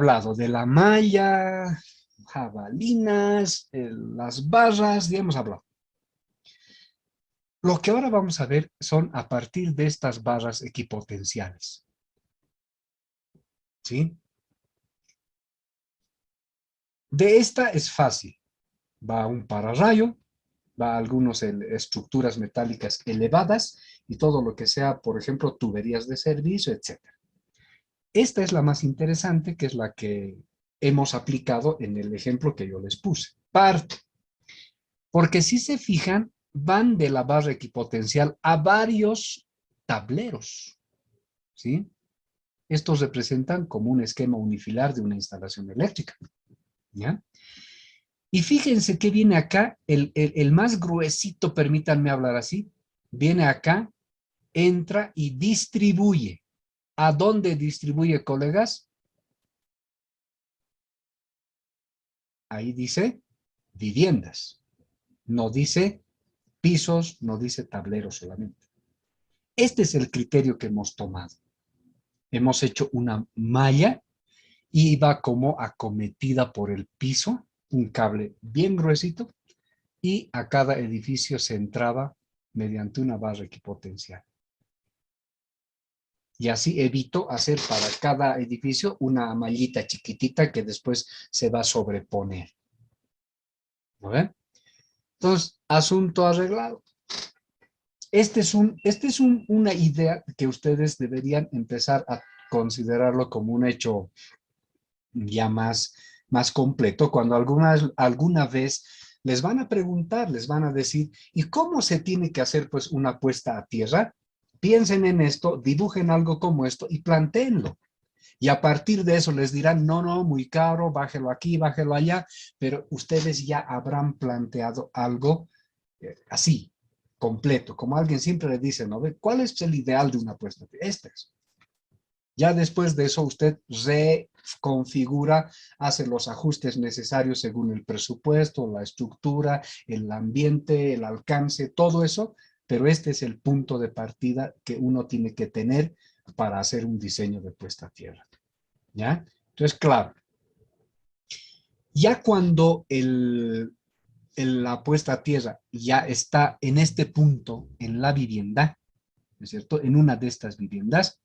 hablado de la malla, jabalinas, las barras, ya hemos hablado. Lo que ahora vamos a ver son a partir de estas barras equipotenciales. ¿Sí? De esta es fácil. Va un pararrayo, va a algunas estructuras metálicas elevadas y todo lo que sea, por ejemplo, tuberías de servicio, etc. Esta es la más interesante, que es la que hemos aplicado en el ejemplo que yo les puse. Parte. Porque si se fijan, van de la barra equipotencial a varios tableros, ¿sí? Estos representan como un esquema unifilar de una instalación eléctrica, ¿ya? Y fíjense que viene acá, el más gruesito, permítanme hablar así, viene acá, entra y distribuye. ¿A dónde distribuye, colegas? Ahí dice viviendas. No dice pisos, no dice tableros solamente. Este es el criterio que hemos tomado. Hemos hecho una malla y va como acometida por el piso, un cable bien gruesito, y a cada edificio se entraba mediante una barra equipotencial. Y así evito hacer para cada edificio una mallita chiquitita que después se va a sobreponer. ¿No ven? Entonces, asunto arreglado. Esta es una idea que ustedes deberían empezar a considerarlo como un hecho ya más completo, cuando alguna vez les van a preguntar, les van a decir, ¿y cómo se tiene que hacer pues una puesta a tierra? Piensen en esto, dibujen algo como esto y plantéenlo. Y a partir de eso les dirán, no, no, muy caro, bájelo aquí, bájelo allá, pero ustedes ya habrán planteado algo así, completo, como alguien siempre le dice, ¿no? ¿Cuál es el ideal de una puesta? Este es. Ya después de eso usted reconfigura, hace los ajustes necesarios según el presupuesto, la estructura, el ambiente, el alcance, todo eso, pero este es el punto de partida que uno tiene que tener para hacer un diseño de puesta a tierra. ¿Ya? Entonces, claro, ya cuando la puesta a tierra ya está en este punto, en la vivienda, ¿no es cierto? En una de estas viviendas,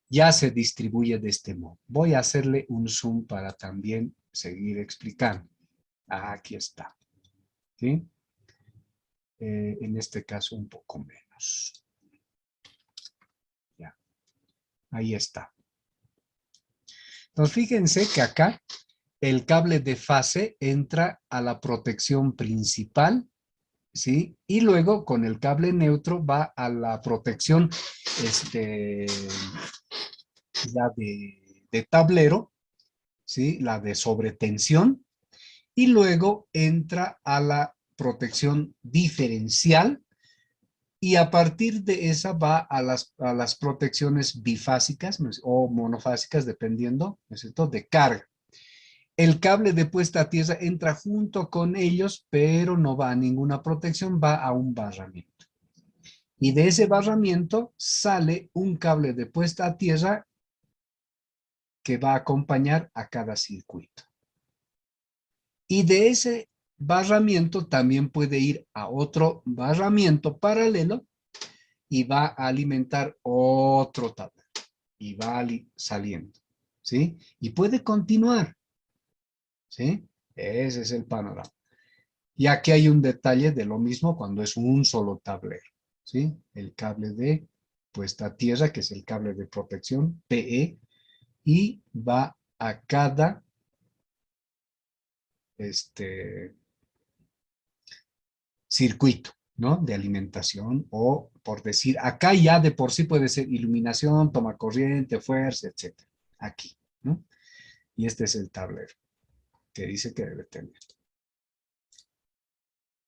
ya se distribuye de este modo. Voy a hacerle un zoom para también seguir explicando. Aquí está. ¿Sí? En este caso un poco menos. Ya. Ahí está. Entonces fíjense que acá el cable de fase entra a la protección principal, ¿sí? Y luego con el cable neutro va a la protección ya de tablero, ¿sí? La de sobretensión. Y luego entra a la protección diferencial y a partir de esa va a las protecciones bifásicas, ¿no? O monofásicas, dependiendo, ¿no es cierto?, de carga. El cable de puesta a tierra entra junto con ellos, pero no va a ninguna protección, va a un barramiento. Y de ese barramiento sale un cable de puesta a tierra que va a acompañar a cada circuito. Y de ese barramiento también puede ir a otro barramiento paralelo y va a alimentar otro tablero y va saliendo, ¿sí? Y puede continuar, ¿sí? Ese es el panorama. Y aquí hay un detalle de lo mismo cuando es un solo tablero, ¿sí? El cable de puesta a tierra, que es el cable de protección, PE, y va a cada circuito, ¿no? De alimentación o, por decir, acá ya de por sí puede ser iluminación, toma corriente, fuerza, etcétera. Aquí, ¿no? Y este es el tablero que dice que debe tener.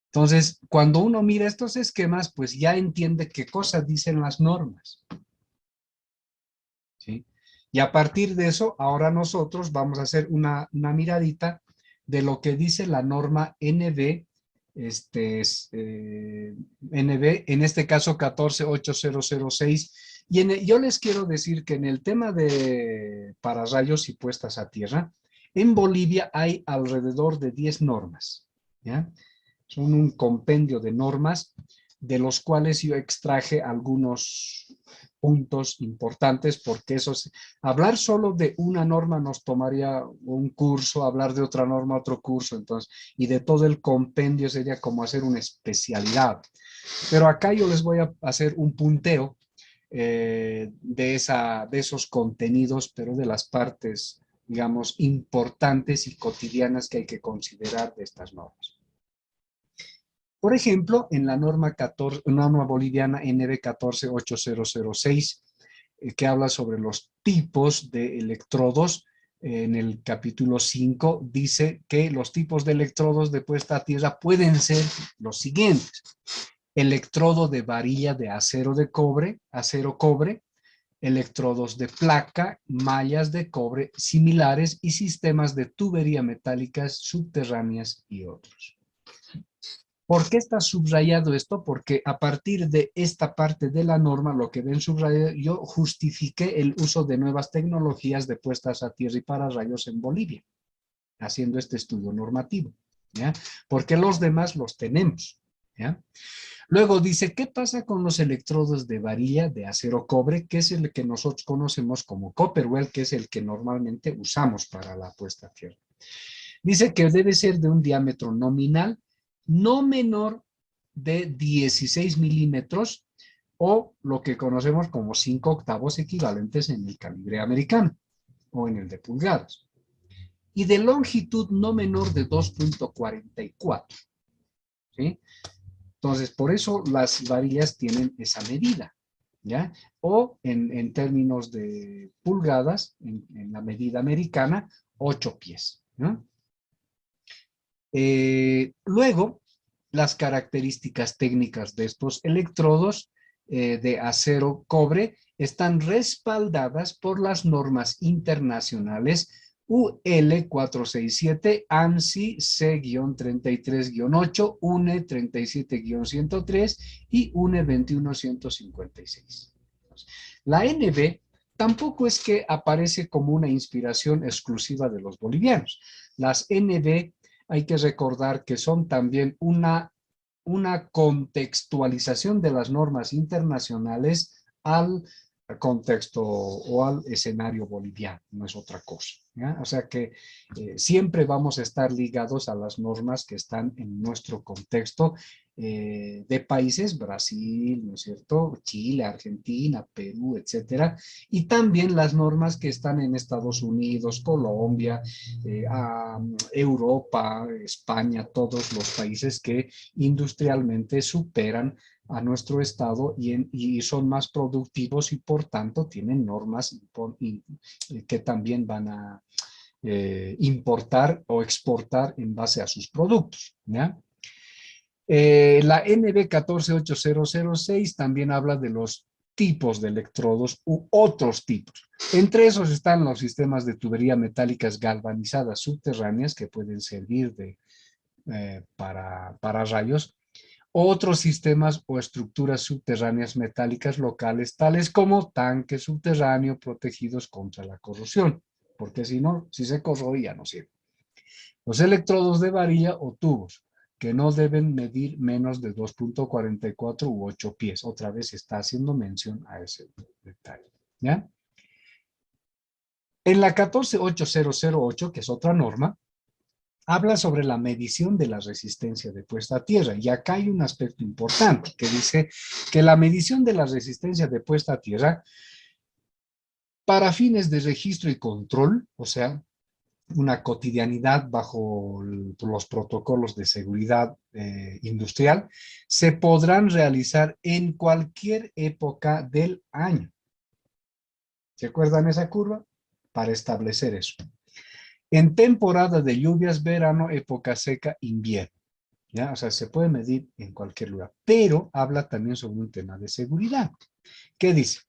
Entonces, cuando uno mira estos esquemas, pues ya entiende qué cosas dicen las normas. ¿Sí? Y a partir de eso, ahora nosotros vamos a hacer una miradita de lo que dice la norma NB, NB, en este caso 14806 Y yo les quiero decir que en el tema de pararrayos y puestas a tierra, en Bolivia hay alrededor de 10 normas, ¿ya? Son un compendio de normas de los cuales yo extraje algunos puntos importantes porque hablar solo de una norma nos tomaría un curso, hablar de otra norma otro curso, entonces, y de todo el compendio sería como hacer una especialidad. Pero acá yo les voy a hacer un punteo de esos contenidos, pero de las partes, digamos, importantes y cotidianas que hay que considerar de estas normas. Por ejemplo, en la norma boliviana NB 14806, que habla sobre los tipos de electrodos, en el capítulo 5, dice que los tipos de electrodos de puesta a tierra pueden ser los siguientes: electrodo de varilla de acero cobre, electrodos de placa, mallas de cobre similares y sistemas de tubería metálicas subterráneas y otros. ¿Por qué está subrayado esto? Porque a partir de esta parte de la norma, lo que ven subrayado, yo justifiqué el uso de nuevas tecnologías de puestas a tierra y pararrayos en Bolivia, haciendo este estudio normativo, ¿ya? Porque los demás los tenemos, ¿ya? Luego dice, ¿qué pasa con los electrodos de varilla de acero cobre? Que es el que nosotros conocemos como Copperwell, que es el que normalmente usamos para la puesta a tierra. Dice que debe ser de un diámetro nominal no menor de 16 milímetros o lo que conocemos como 5 octavos equivalentes en el calibre americano o en el de pulgadas. Y de longitud no menor de 2.44. ¿Sí? Entonces, por eso las varillas tienen esa medida, ¿ya? O en términos de pulgadas, en la medida americana, 8 pies, ¿no? Luego, las características técnicas de estos electrodos de acero cobre están respaldadas por las normas internacionales UL 467, ANSI C-33-8, UNE 37-103 y UNE 21156. La NB tampoco es que aparece como una inspiración exclusiva de los bolivianos. Las NB hay que recordar que son también una contextualización de las normas internacionales al contexto o al escenario boliviano, no es otra cosa, ¿ya? O sea que siempre vamos a estar ligados a las normas que están en nuestro contexto de países, Brasil, ¿no es cierto?, Chile, Argentina, Perú, etcétera, y también las normas que están en Estados Unidos, Colombia, Europa, España, todos los países que industrialmente superan a nuestro estado y son más productivos y por tanto tienen normas que también van a importar o exportar en base a sus productos, ¿ya? La NB 14806 también habla de los tipos de electrodos u otros tipos. Entre esos están los sistemas de tubería metálicas galvanizadas subterráneas que pueden servir para rayos, otros sistemas o estructuras subterráneas metálicas locales, tales como tanques subterráneos protegidos contra la corrosión, porque si no, si se corroe ya no sirve. Los electrodos de varilla o tubos, que no deben medir menos de 2.44 u 8 pies. Otra vez está haciendo mención a ese detalle, ¿ya? En la 14808, que es otra norma, habla sobre la medición de la resistencia de puesta a tierra. Y acá hay un aspecto importante que dice que la medición de la resistencia de puesta a tierra para fines de registro y control, o sea, una cotidianidad bajo los protocolos de seguridad industrial, se podrán realizar en cualquier época del año. ¿Se acuerdan esa curva? Para establecer eso. En temporada de lluvias, verano, época seca, invierno. ¿Ya? O sea, se puede medir en cualquier lugar, pero habla también sobre un tema de seguridad. ¿Qué dice?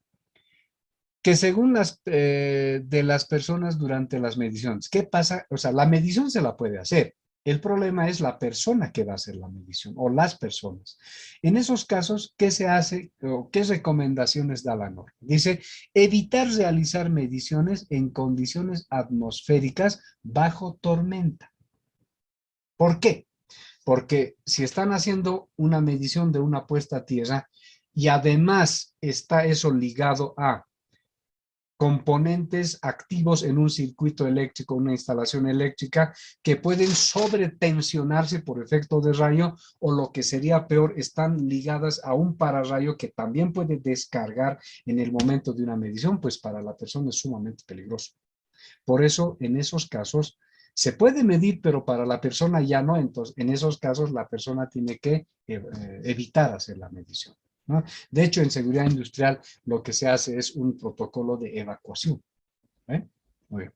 Que según de las personas durante las mediciones, ¿qué pasa? O sea, la medición se la puede hacer, El problema es la persona que va a hacer la medición o las personas. En esos casos, ¿qué se hace o qué recomendaciones da la norma? Dice, evitar realizar mediciones en condiciones atmosféricas bajo tormenta. ¿Por qué? Porque si están haciendo una medición de una puesta a tierra y además está eso ligado a componentes activos en un circuito eléctrico, una instalación eléctrica, que pueden sobretensionarse por efecto de rayo o lo que sería peor, están ligadas a un pararrayo que también puede descargar en el momento de una medición, pues para la persona es sumamente peligroso. Por eso, en esos casos, se puede medir, pero para la persona ya no. Entonces, en esos casos, la persona tiene que evitar hacer la medición, ¿no? De hecho, en seguridad industrial, lo que se hace es un protocolo de evacuación. ¿Eh? Muy bien.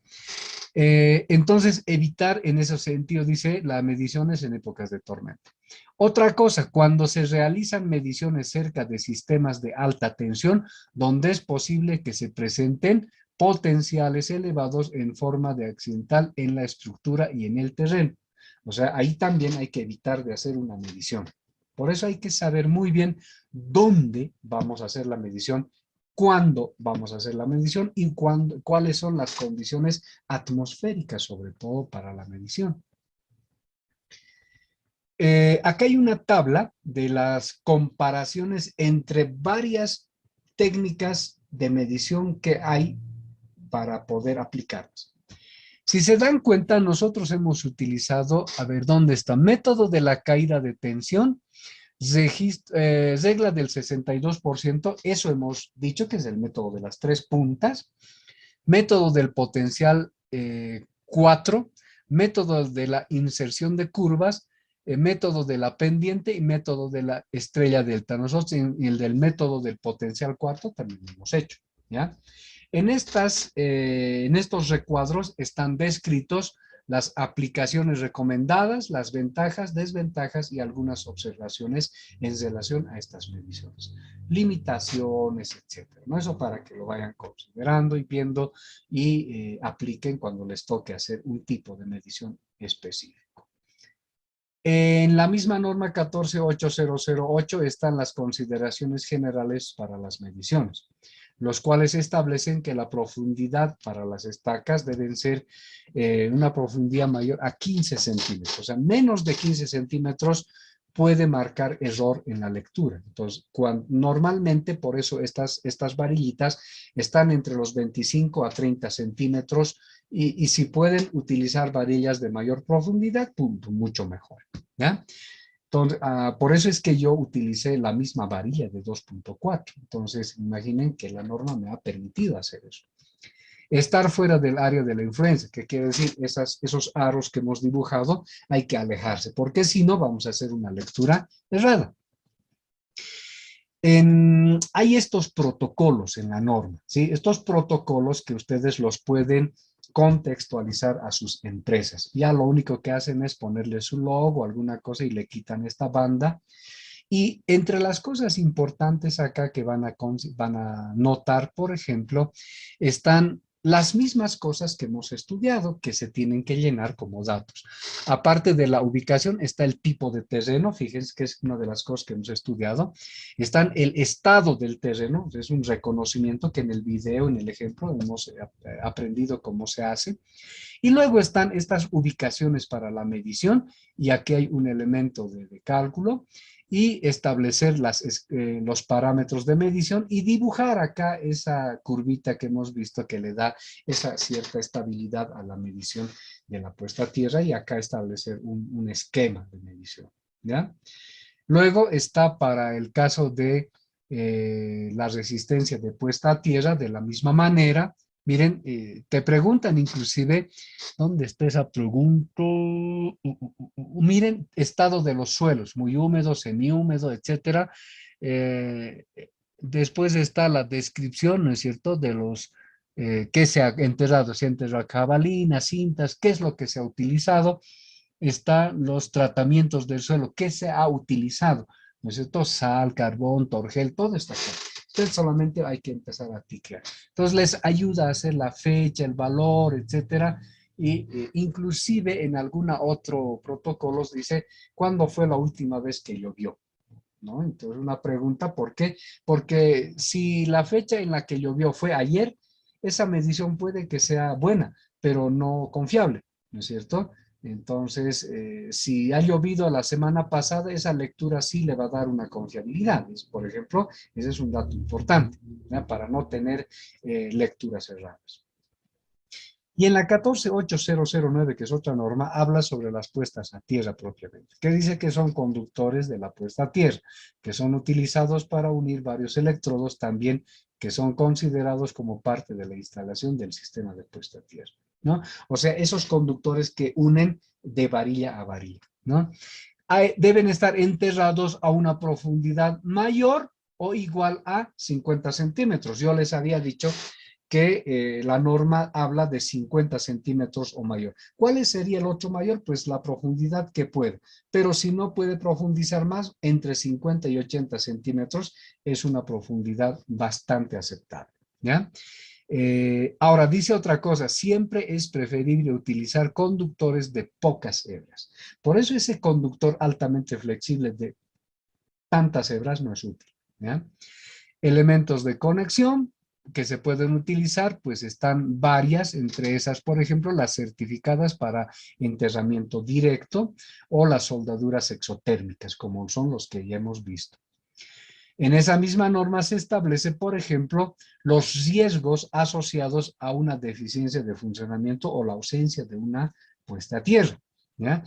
Entonces, evitar en ese sentido, dice, las mediciones en épocas de tormenta. Otra cosa, cuando se realizan mediciones cerca de sistemas de alta tensión, donde es posible que se presenten potenciales elevados en forma de accidental en la estructura y en el terreno. O sea, ahí también hay que evitar de hacer una medición. Por eso hay que saber muy bien dónde vamos a hacer la medición, cuándo vamos a hacer la medición y cuáles son las condiciones atmosféricas, sobre todo para la medición. Acá hay una tabla de las comparaciones entre varias técnicas de medición que hay para poder aplicarlas. Si se dan cuenta, nosotros hemos utilizado, a ver, ¿dónde está? Método de la caída de tensión, regla del 62%, eso hemos dicho que es el método de las tres puntas, método del potencial 4, método de la inserción de curvas, método de la pendiente y método de la estrella delta. Nosotros en el del método del potencial 4 también lo hemos hecho, ¿ya? En estos recuadros están descritos las aplicaciones recomendadas, las ventajas, desventajas y algunas observaciones en relación a estas mediciones. Limitaciones, etcétera, ¿no? Eso para que lo vayan considerando y viendo y apliquen cuando les toque hacer un tipo de medición específico. En la misma norma 148008 están las consideraciones generales para las mediciones, los cuales establecen que la profundidad para las estacas deben ser una profundidad mayor a 15 centímetros, o sea, menos de 15 centímetros puede marcar error en la lectura. Entonces, normalmente, por eso estas varillitas están entre los 25 a 30 centímetros y si pueden utilizar varillas de mayor profundidad, punto, mucho mejor, ¿ya? Entonces, por eso es que yo utilicé la misma varilla de 2.4. Entonces, imaginen que la norma me ha permitido hacer eso. Estar fuera del área de la influencia, que quiere decir esos aros que hemos dibujado, hay que alejarse, porque si no vamos a hacer una lectura errada. Hay estos protocolos en la norma, ¿sí? Estos protocolos que ustedes los pueden contextualizar a sus empresas. Ya lo único que hacen es ponerle su logo, alguna cosa y le quitan esta banda. Y entre las cosas importantes acá que van a notar, por ejemplo, están las mismas cosas que hemos estudiado, que se tienen que llenar como datos. Aparte de la ubicación, está el tipo de terreno, fíjense que es una de las cosas que hemos estudiado. Están el estado del terreno, es un reconocimiento que en el video, en el ejemplo, hemos aprendido cómo se hace. Y luego están estas ubicaciones para la medición, y aquí hay un elemento de cálculo, y establecer los parámetros de medición y dibujar acá esa curvita que hemos visto que le da esa cierta estabilidad a la medición de la puesta a tierra, y acá establecer un esquema de medición, ¿ya? Luego está para el caso de la resistencia de puesta a tierra, de la misma manera. Miren, te preguntan inclusive, ¿dónde está esa pregunta? Miren, estado de los suelos, muy húmedo, semihúmedo, etcétera. Eh, Después está la descripción, ¿no es cierto?, de los qué se ha enterrado, se ha enterrado jabalina, cintas, qué es lo que se ha utilizado. Están los tratamientos del suelo, qué se ha utilizado, ¿no es cierto? Sal, carbón, torgel, todo está acá. Entonces solamente hay que empezar a ticlear. Entonces les ayuda a hacer la fecha, el valor, etcétera, y inclusive en alguna otro protocolos dice, ¿cuándo fue la última vez que llovió? ¿No? Entonces una pregunta, ¿por qué? Porque si la fecha en la que llovió fue ayer, esa medición puede que sea buena, pero no confiable, ¿no es cierto? Entonces, si ha llovido la semana pasada, esa lectura sí le va a dar una confiabilidad. Por ejemplo, ese es un dato importante, ¿ya? Para no tener lecturas erradas. Y en la 148009, que es otra norma, habla sobre las puestas a tierra propiamente, que dice que son conductores de la puesta a tierra, que son utilizados para unir varios electrodos también, que son considerados como parte de la instalación del sistema de puesta a tierra, ¿no? O sea, esos conductores que unen de varilla a varilla, ¿no? Deben estar enterrados a una profundidad mayor o igual a 50 centímetros. Yo les había dicho que la norma habla de 50 centímetros o mayor. ¿Cuál sería el otro mayor? Pues la profundidad que puede. Pero si no puede profundizar más, entre 50 y 80 centímetros es una profundidad bastante aceptable, ¿ya? Ahora, dice otra cosa, siempre es preferible utilizar conductores de pocas hebras. Por eso ese conductor altamente flexible de tantas hebras no es útil, ¿ya? Elementos de conexión que se pueden utilizar, pues están varias, entre esas, por ejemplo, las certificadas para enterramiento directo o las soldaduras exotérmicas, como son los que ya hemos visto. En esa misma norma se establece, por ejemplo, los riesgos asociados a una deficiencia de funcionamiento o la ausencia de una puesta a tierra, ¿ya?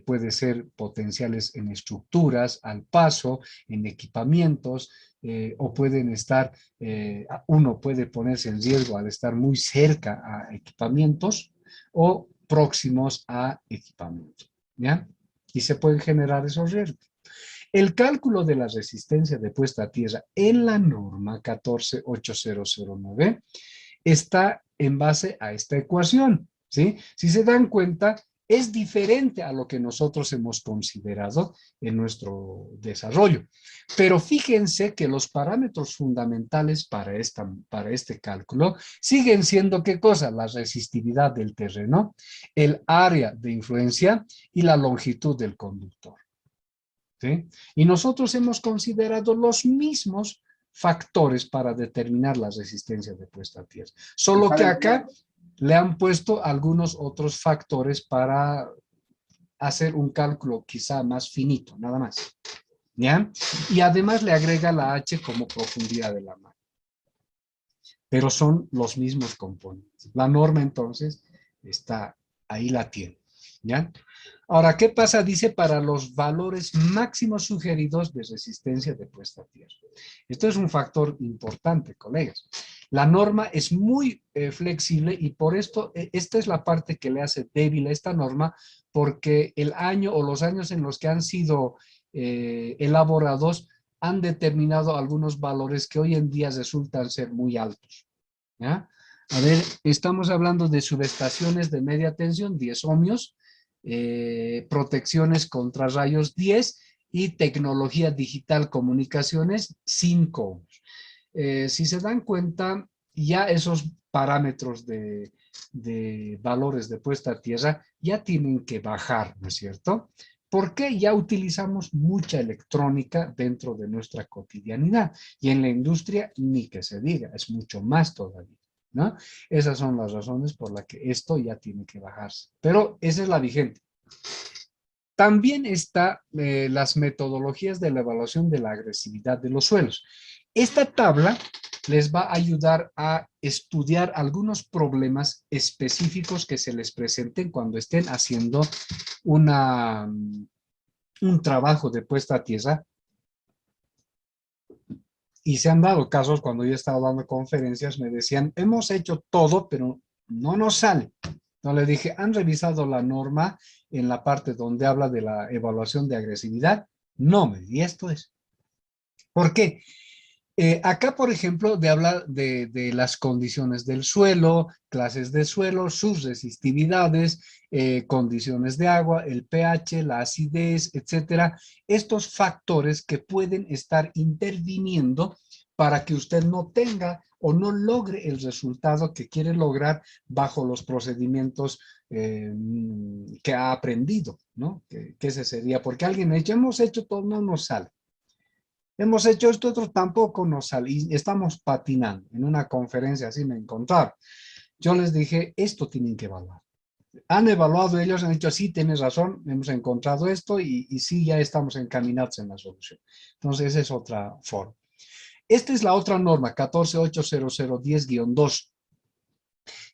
Puede ser potenciales en estructuras, al paso, en equipamientos, o pueden estar, uno puede ponerse en riesgo al estar muy cerca a equipamientos o próximos a equipamientos, ¿ya? Y se pueden generar esos riesgos. El cálculo de la resistencia de puesta a tierra en la norma 148009 está en base a esta ecuación, ¿sí? Si se dan cuenta, es diferente a lo que nosotros hemos considerado en nuestro desarrollo. Pero fíjense que los parámetros fundamentales para este cálculo siguen siendo, ¿qué cosa? La resistividad del terreno, el área de influencia y la longitud del conductor. ¿Sí? Y nosotros hemos considerado los mismos factores para determinar la resistencia de puesta a tierra. Solo que acá le han puesto algunos otros factores para hacer un cálculo quizá más finito, nada más. ¿Ya? Y además le agrega la H como profundidad de la mano. Pero son los mismos componentes. La norma entonces está, ahí la tiene. ¿Ya? Ahora, ¿qué pasa? Dice para los valores máximos sugeridos de resistencia de puesta a tierra. Esto es un factor importante, colegas. La norma es muy flexible y por esto, esta es la parte que le hace débil a esta norma, porque el año o los años en los que han sido elaborados han determinado algunos valores que hoy en día resultan ser muy altos. ¿Ya? A ver, estamos hablando de subestaciones de media tensión, 10 ohmios, protecciones contra rayos 10 y tecnología digital comunicaciones 5 ohmios. Si se dan cuenta, ya esos parámetros de valores de puesta a tierra ya tienen que bajar, ¿no es cierto? Porque ya utilizamos mucha electrónica dentro de nuestra cotidianidad y en la industria ni que se diga, es mucho más todavía, ¿no? Esas son las razones por las que esto ya tiene que bajarse, pero esa es la vigente. También está las metodologías de la evaluación de la agresividad de los suelos. Esta tabla les va a ayudar a estudiar algunos problemas específicos que se les presenten cuando estén haciendo un trabajo de puesta a tierra. Y se han dado casos cuando yo he estado dando conferencias, me decían, hemos hecho todo, pero no nos sale. Entonces le dije, ¿han revisado la norma en la parte donde habla de la evaluación de agresividad? No, y esto es. ¿Por qué? Acá, por ejemplo, de hablar de las condiciones del suelo, clases de suelo, sus resistividades, condiciones de agua, el pH, la acidez, etcétera. Estos factores que pueden estar interviniendo para que usted no tenga o no logre el resultado que quiere lograr bajo los procedimientos que ha aprendido, ¿no? Que ese sería, porque alguien ha dicho, hemos hecho todo, no nos sale. Hemos hecho esto, otro tampoco nos sale y estamos patinando. En una conferencia así me encontraron. Yo les dije, esto tienen que evaluar. Han evaluado ellos, han dicho, sí, tienes razón, hemos encontrado esto y sí, ya estamos encaminados en la solución. Entonces, esa es otra forma. Esta es la otra norma, 148010-2,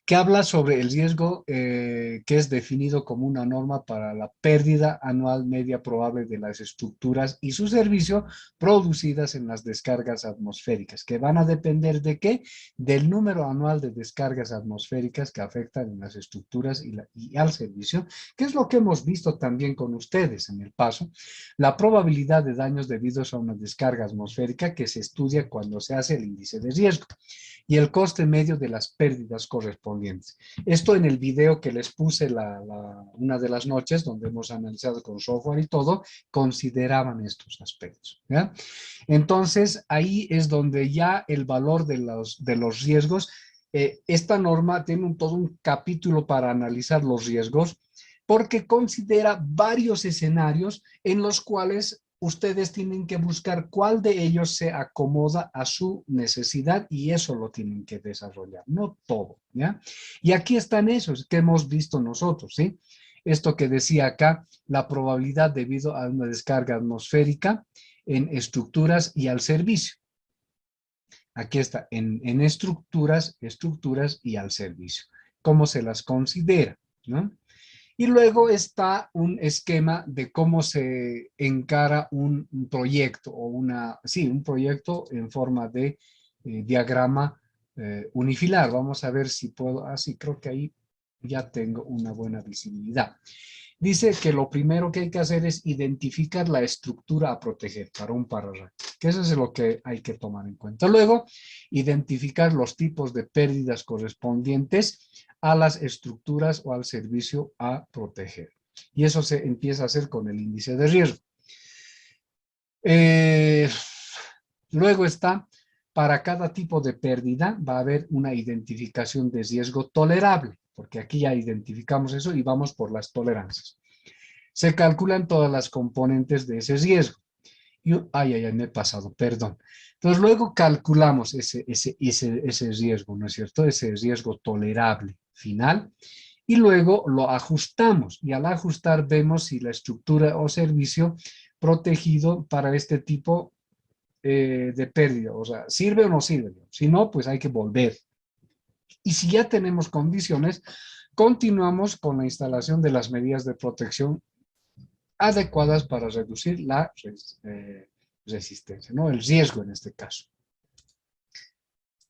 que habla sobre el riesgo que es definido como una norma para la pérdida anual media probable de las estructuras y su servicio producidas en las descargas atmosféricas, que van a depender de qué? Del número anual de descargas atmosféricas que afectan en las estructuras y al servicio, que es lo que hemos visto también con ustedes en el paso, la probabilidad de daños debidos a una descarga atmosférica que se estudia cuando se hace el índice de riesgo y el coste medio de las pérdidas correspondientes. Esto en el video que les puse una de las noches, donde hemos analizado con software y todo, consideraban estos aspectos, ¿ya? Entonces, ahí es donde ya el valor de los riesgos, esta norma tiene todo un capítulo para analizar los riesgos, porque considera varios escenarios en los cuales ustedes tienen que buscar cuál de ellos se acomoda a su necesidad y eso lo tienen que desarrollar, no todo, ¿ya? Y aquí están esos que hemos visto nosotros, ¿sí? Esto que decía acá, la probabilidad debido a una descarga atmosférica en estructuras y al servicio. Aquí está, en estructuras y al servicio. ¿Cómo se las considera? ¿No? Y luego está un esquema de cómo se encara un proyecto o un proyecto en forma de diagrama unifilar. Vamos a ver si puedo, sí, creo que ahí ya tengo una buena visibilidad. Dice que lo primero que hay que hacer es identificar la estructura a proteger para un pararrayo, que eso es lo que hay que tomar en cuenta. Luego, identificar los tipos de pérdidas correspondientes a las estructuras o al servicio a proteger. Y eso se empieza a hacer con el índice de riesgo. Luego está, para cada tipo de pérdida va a haber una identificación de riesgo tolerable, porque aquí ya identificamos eso y vamos por las tolerancias. Se calculan todas las componentes de ese riesgo. Me he pasado, perdón. Entonces luego calculamos ese riesgo, ¿no es cierto? Ese riesgo tolerable final y luego lo ajustamos y al ajustar vemos si la estructura o servicio protegido para este tipo de pérdida, o sea, ¿sirve o no sirve? Si no, pues hay que volver. Y si ya tenemos condiciones, continuamos con la instalación de las medidas de protección adecuadas para reducir la resistencia, ¿no? El riesgo en este caso.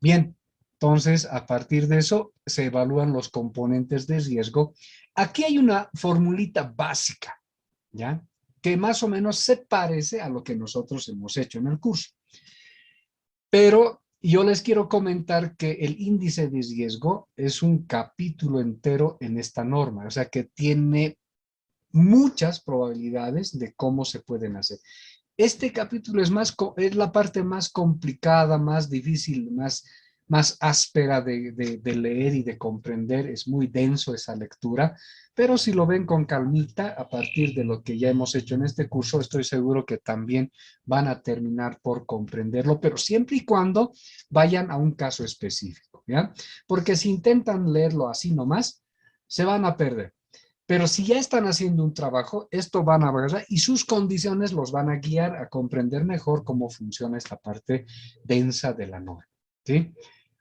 Bien, entonces a partir de eso se evalúan los componentes de riesgo. Aquí hay una formulita básica, ¿ya? Que más o menos se parece a lo que nosotros hemos hecho en el curso. Pero yo les quiero comentar que el índice de riesgo es un capítulo entero en esta norma, o sea que tiene muchas probabilidades de cómo se pueden hacer. Este capítulo es la parte más complicada, más difícil, más áspera de leer y de comprender. Es muy denso esa lectura, pero si lo ven con calmita, a partir de lo que ya hemos hecho en este curso, estoy seguro que también van a terminar por comprenderlo, pero siempre y cuando vayan a un caso específico, ¿ya? Porque si intentan leerlo así nomás, se van a perder. Pero si ya están haciendo un trabajo, esto van a ver y sus condiciones los van a guiar a comprender mejor cómo funciona esta parte densa de la norma, ¿sí?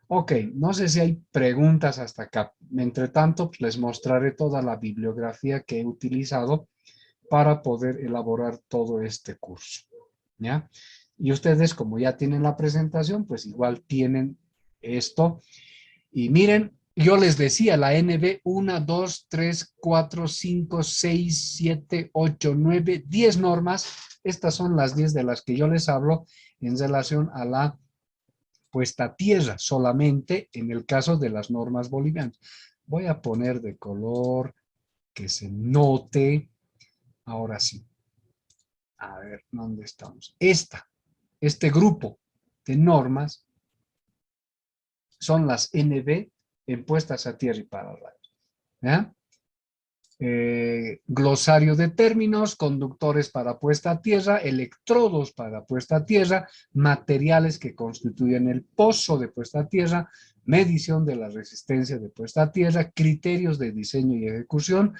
Ok, no sé si hay preguntas hasta acá. Entre tanto, les mostraré toda la bibliografía que he utilizado para poder elaborar todo este curso, ¿ya? Y ustedes, como ya tienen la presentación, pues igual tienen esto. Y miren, yo les decía, la NB 1, 2, 3, 4, 5, 6, 7, 8, 9, 10 normas. Estas son las 10 de las que yo les hablo en relación a la puesta a tierra, solamente en el caso de las normas bolivianas. Voy a poner de color que se note. Ahora sí. A ver, ¿dónde estamos? Este grupo. de normas son las NB en puestas a tierra y pararrayos. ¿Ya? Glosario de términos, conductores para puesta a tierra, electrodos para puesta a tierra, materiales que constituyen el pozo de puesta a tierra, medición de la resistencia de puesta a tierra, criterios de diseño y ejecución.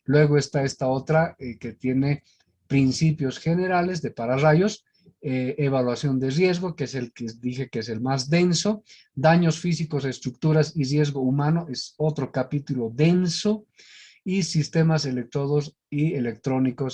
Luego está esta otra que tiene principios generales de pararrayos, evaluación de riesgo, que es el que dije que es el más denso, daños físicos, estructuras y riesgo humano, es otro capítulo denso, y sistemas electrodos y electrónicos